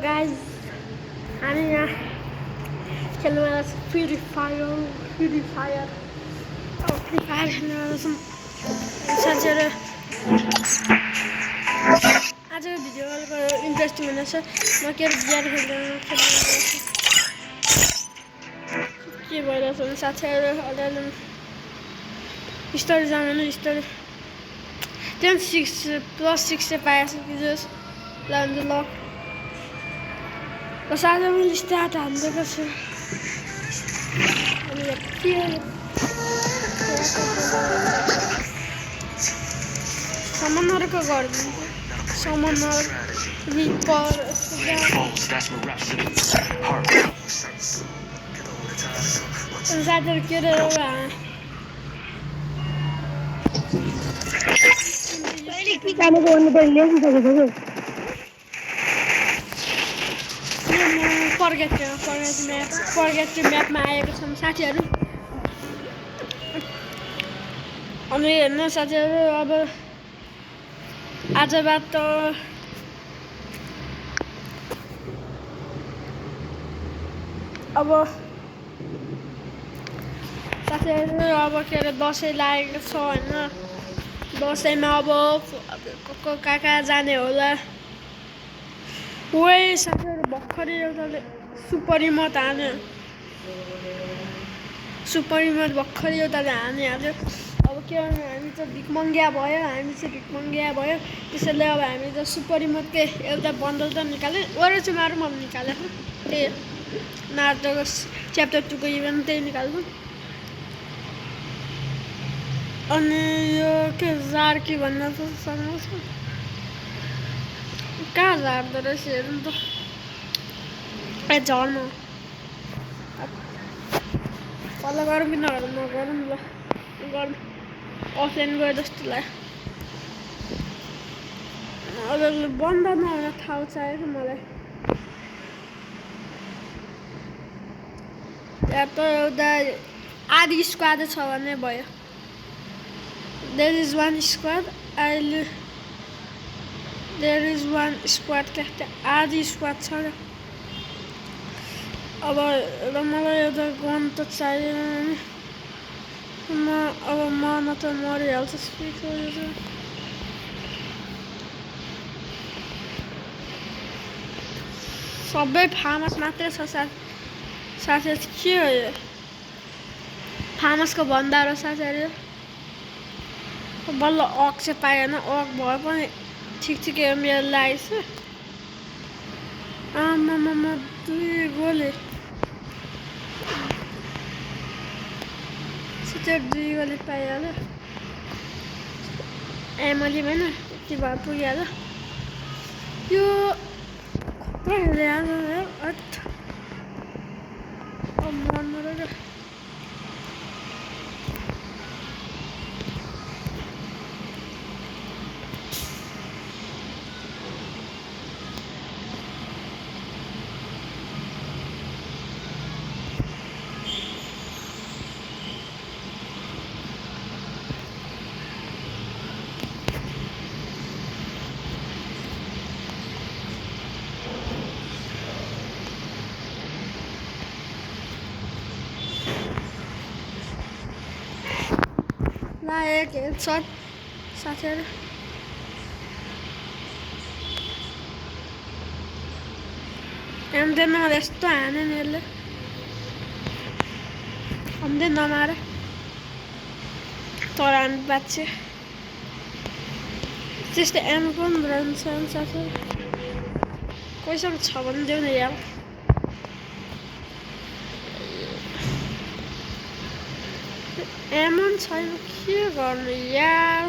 guys, हामी यहाँ खेल्नुवाला छ फ्री फायर खेल्नुवाला छौँ साथीहरू। आजको भिडियो इन्ट्रेस्टिङ हुनेछ। म के बिहार खेल्नुवाला छु के भइरहेछ भने साथीहरू अलिअलि स्टोरी जानु स्टोरी 10+6 चाहिँ पाएछ कि जस लान्छु ल साथै मैले स्टार्ट हान्दिएको छु। सामानहरूको गरिदिन्छु सामानहरू रिपर साथीहरू के फर्गेट म्यापमा आएको छौँ साथीहरू। अनि हेर्नु साथीहरू अब आजबाट त अब साथीहरू अब के अरे दसैँ लागेको छ होइन। दसैँमा अब कहाँ कहाँ जाने होला। ओए साथीहरू भर्खरै एउटाले सुपर रिमोट हान्यो भर्खरै एउटाले हानिहाल्यो। अब के गर्नु हामी चाहिँ भिखमङ्गिया भयो त्यसैले अब हामी त सुपर रिमोटकै एउटा बन्डल त निकाल्यो ओरेचुमाहरू पनि निकालेको त्यही नारुतोको च्याप्टर 2 को इभेन्ट त्यही निकाल्नु। अनि यो के जार के भन्नु कहाँ झार्दो रहेछ हेर्नु त झर्नु पल्ल गरौँ कि नगरौँ ल गरौँ अफलाइन गयो जस्तो लाग्यो। अब बन्द नहुन ठाउँ चाहियो मलाई। त्यहाँ त एउटा आधी स्क्वाड छ भने भयो। There is one squad क्या आधी स्क्वाड छ क्या। अब मलाई एउटा गन त चाहिएन अब न त मरिहाल्छ। सबै फार्मस मात्रै छ साथीहरू के हो यो फार्मसको भन्दा र साथीहरू बल्ल अक चाहिँ पाएन। अक भए पनि ठिक मेरो लागेछ। आमामा 2 गोली 2 गोली पाइहाल्यो। एमली होइन यति भए पुगिहाल्यो। यो मर्नु रहेछ। एक हेडसट साथीहरू एमदेन यस्तो हाने नि यसले हमदे नमारे तर हामी बाँच्छ त्यस्तो एम पनि रहन्छ साथीहरू। कोहीसँग छ भने देऊ न यार। एमन छैन के गर्नु यार।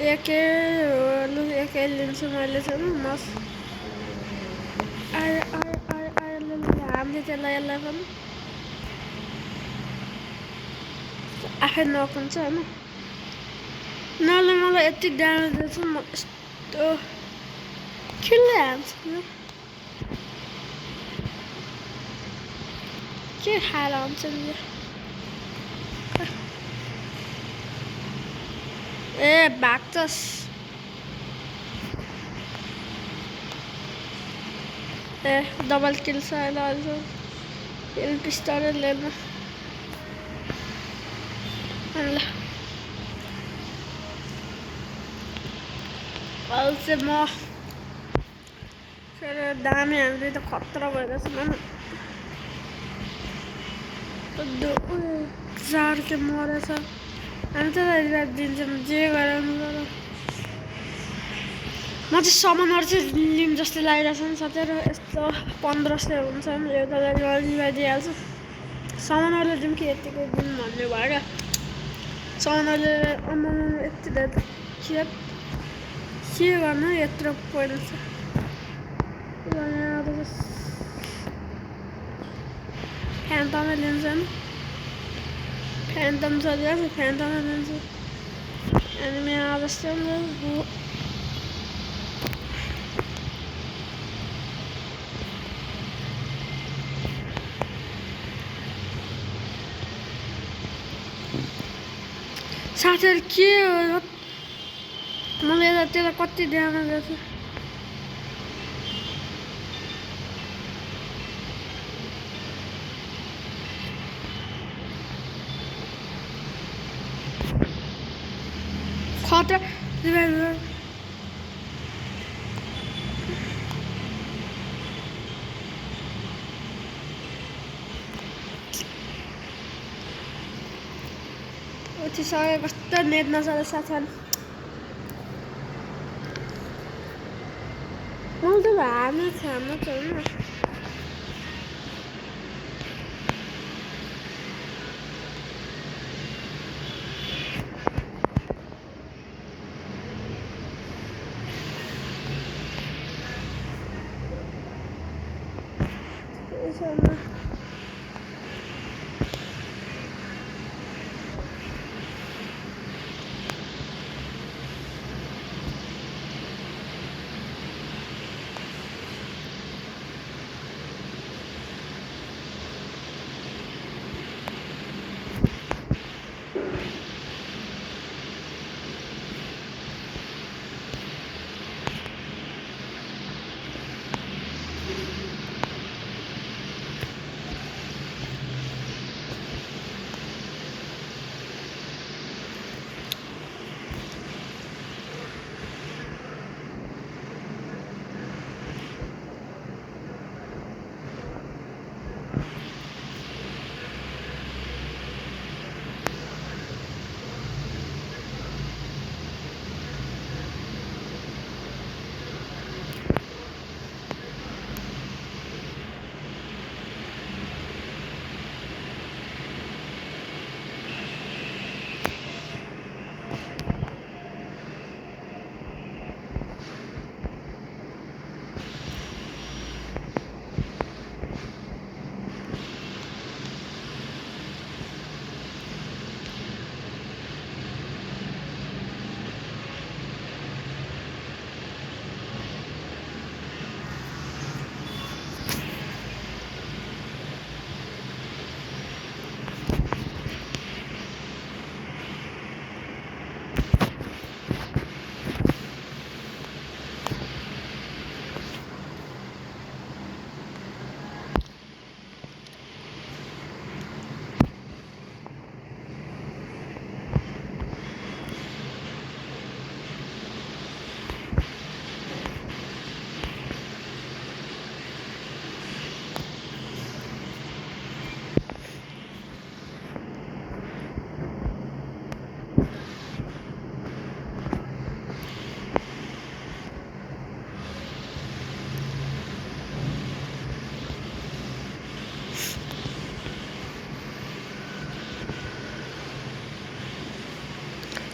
एकै लिन्छु मैले चाहिँ मस आयो हामीले त्यसलाई यसलाई पनि आफै नक हुन्छ होइन। मलाई यति ड्यामेज दिएछ म यस्तो खेल्दै हाल्छु के खाएर हुन्छ नि ए भाग्छस् Double kills also. Kill pistol लेना. Also म फेरि दामी हामीले त खतरा भइरहेछ मन. जार के मरेछ. हामी त रिभाइभ दिन्छौँ जे गरौँ गरौँ. म चाहिँ समनहरू चाहिँ लिम जस्तो लागिरहेछ नि साथै र यस्तो 1500 हुन्छ नि एउटालाई रिभाइभ दिइहाल्छु. समनहरूले जाउँ कि यतिको जाउँ भन्ने भयो क्या. समनहरूले यति धेरै के गर्नु यत्रो पोइन्ट छ. फ्यान्टमै लिन्छ नि. फ्यान्टम चलिरहेको छ. फ्यान्टमै लिन्छु. अनि यहाँ जस्तो साथीहरू के हो मलाई त्यसलाई कति ड्यामेज गर्छ. खतरा रिभाइभ उठिसक्यो. कस्तो नेट नचल्छ साथीहरू. मलाई त हार्नु छैन.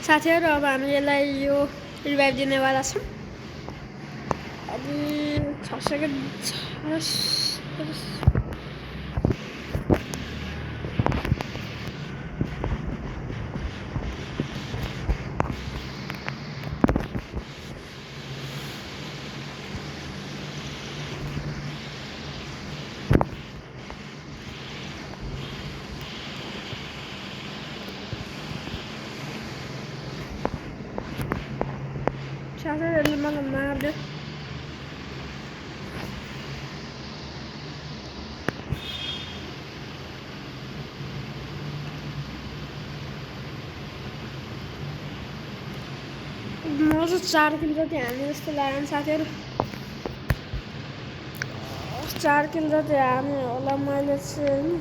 साथीहरू अब हामीले यसलाई यो रिभाइभ दिनेवाला छौँ. अब 6 सेकेन्ड साथीहरूले मलाई मार्दै. म चाहिँ 4 किलो जति हाने जस्तो लाग्यो नि साथीहरू। 4 किलो जति हाने होला मैले चाहिँ।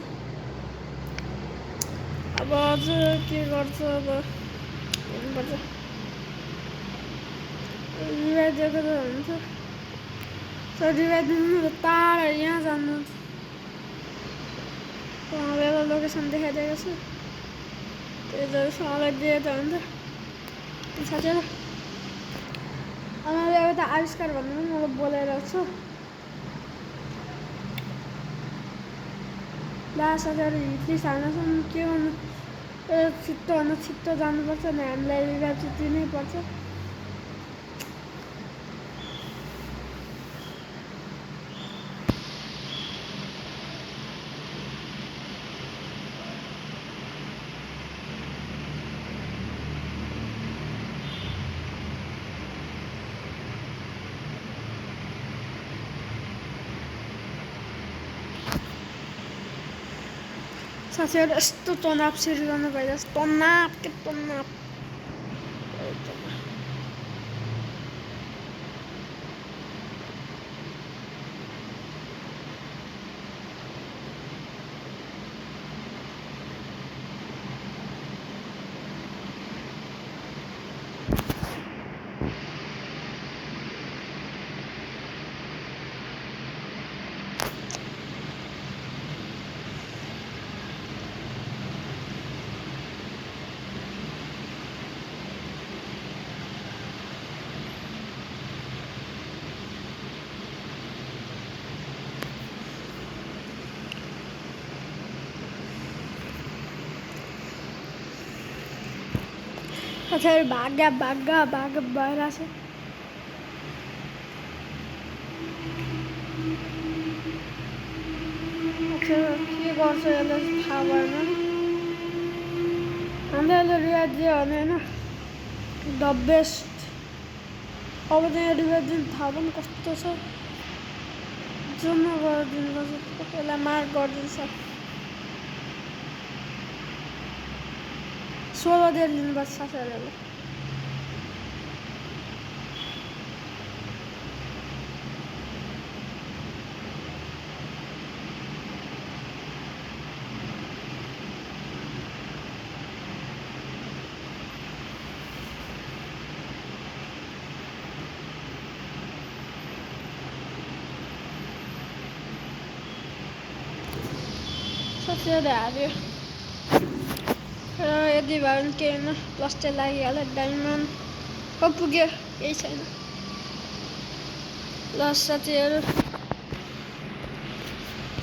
अब अझ के गर्छु, अब हेर्नुपर्छ। रिभाइदिएको त हुन्छ, तर रिभाइदिनु टाढा यहाँ जानु। एउटा लोकेसन देखाइदिएको छु, त्यो जग्गासँगलाई दिए त हुन्छ साथीहरू। मैले एउटा आविष्कार भन्नु पनि मैले बोलाइरहेको छु। ला साथीहरू हिट्री हाल्नसम्म के गर्नु, छिट्टोभन्दा छिट्टो जानुपर्छ नि, हामीलाई रिभाइभ चाहिँ दिनै पर्छ। साथीहरू यस्तो तनाव सुरु गर्नु भइरहेछ, तनाव के तनाव। साथीहरू भाग्य भइरहेछ। के गर्छ यसले थाहा भएन। हामीले यसले रिवाज दियो भने होइन द बेस्ट। अब चाहिँ रिवाज दिनु थाहा पनि कस्तो छ, जम्मा गरिदिनुपर्छ, यसलाई मार्क गरिदिन्छ। 16 दिएर लिनुपर्छ साथीहरूले। साथीहरू हाल्यो र यदि भयो भने के होइन, प्लस चाहिँ लागिहाल्यो। डायमन्ड पो पुग्यो, केही छैन। ल साथीहरू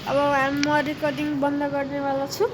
अब म रेकर्डिङ बन्द गर्नेवाला छु।